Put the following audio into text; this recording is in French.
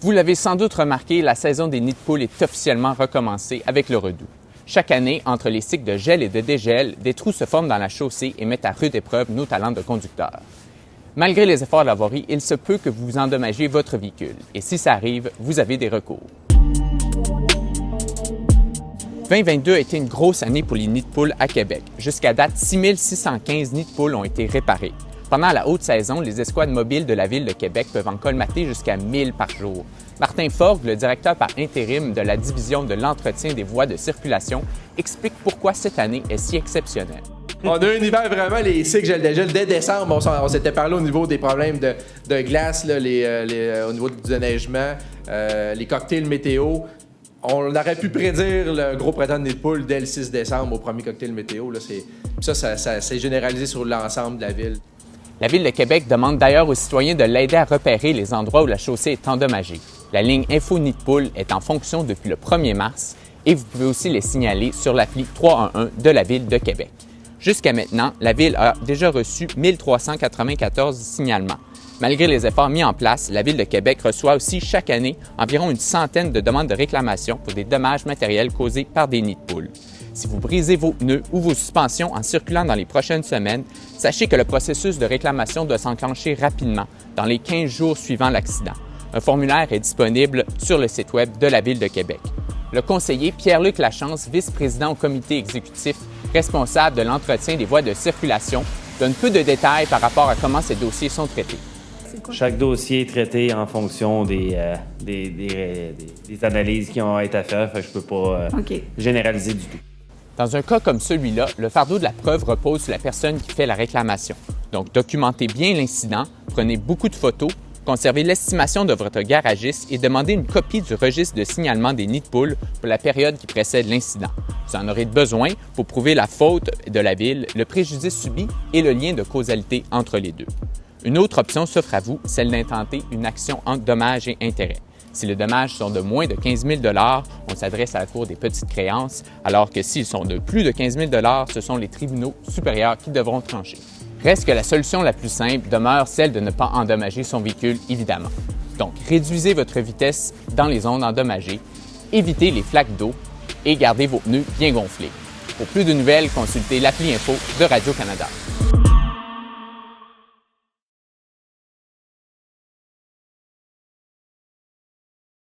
Vous l'avez sans doute remarqué, la saison des nids de poules est officiellement recommencée avec le redout. Chaque année, entre les cycles de gel et de dégel, des trous se forment dans la chaussée et mettent à rude épreuve nos talents de conducteurs. Malgré les efforts de l'avoirie, il se peut que vous endommagiez votre véhicule. Et si ça arrive, vous avez des recours. 2022 a été une grosse année pour les nids de poules à Québec. Jusqu'à date, 6615 nids de poules ont été réparés. Pendant la haute saison, les escouades mobiles de la Ville de Québec peuvent en colmater jusqu'à 1000 par jour. Martin Forgue, le directeur par intérim de la division de l'entretien des voies de circulation, explique pourquoi cette année est si exceptionnelle. On a eu un hiver vraiment, les cycles gel-dégel. Dès décembre, on s'était parlé au niveau des problèmes de glace, là, au niveau du déneigement, les cocktails météo. On aurait pu prédire le gros printemps de nid de poule dès le 6 décembre au premier cocktail météo. Là, ça s'est généralisé sur l'ensemble de la ville. La Ville de Québec demande d'ailleurs aux citoyens de l'aider à repérer les endroits où la chaussée est endommagée. La ligne Info Nid de poule est en fonction depuis le 1er mars et vous pouvez aussi les signaler sur l'appli 311 de la Ville de Québec. Jusqu'à maintenant, la Ville a déjà reçu 1394 signalements. Malgré les efforts mis en place, la Ville de Québec reçoit aussi chaque année environ une centaine de demandes de réclamation pour des dommages matériels causés par des nids de poules. Si vous brisez vos pneus ou vos suspensions en circulant dans les prochaines semaines, sachez que le processus de réclamation doit s'enclencher rapidement, dans les 15 jours suivant l'accident. Un formulaire est disponible sur le site Web de la Ville de Québec. Le conseiller Pierre-Luc Lachance, vice-président au comité exécutif responsable de l'entretien des voies de circulation, donne peu de détails par rapport à comment ces dossiers sont traités. Chaque dossier est traité en fonction des analyses qui ont été à faire, fait que je peux pas généraliser du tout. Dans un cas comme celui-là, le fardeau de la preuve repose sur la personne qui fait la réclamation. Donc, documentez bien l'incident, prenez beaucoup de photos, conservez l'estimation de votre garagiste et demandez une copie du registre de signalement des nids de poules pour la période qui précède l'incident. Vous en aurez besoin pour prouver la faute de la Ville, le préjudice subi et le lien de causalité entre les deux. Une autre option s'offre à vous, celle d'intenter une action entre dommages et intérêts. Si les dommages sont de moins de 15 000 $, on s'adresse à la Cour des petites créances, alors que s'ils sont de plus de 15 000 $, ce sont les tribunaux supérieurs qui devront trancher. Reste que la solution la plus simple demeure celle de ne pas endommager son véhicule, évidemment. Donc, réduisez votre vitesse dans les zones endommagées, évitez les flaques d'eau et gardez vos pneus bien gonflés. Pour plus de nouvelles, consultez l'appli Info de Radio-Canada.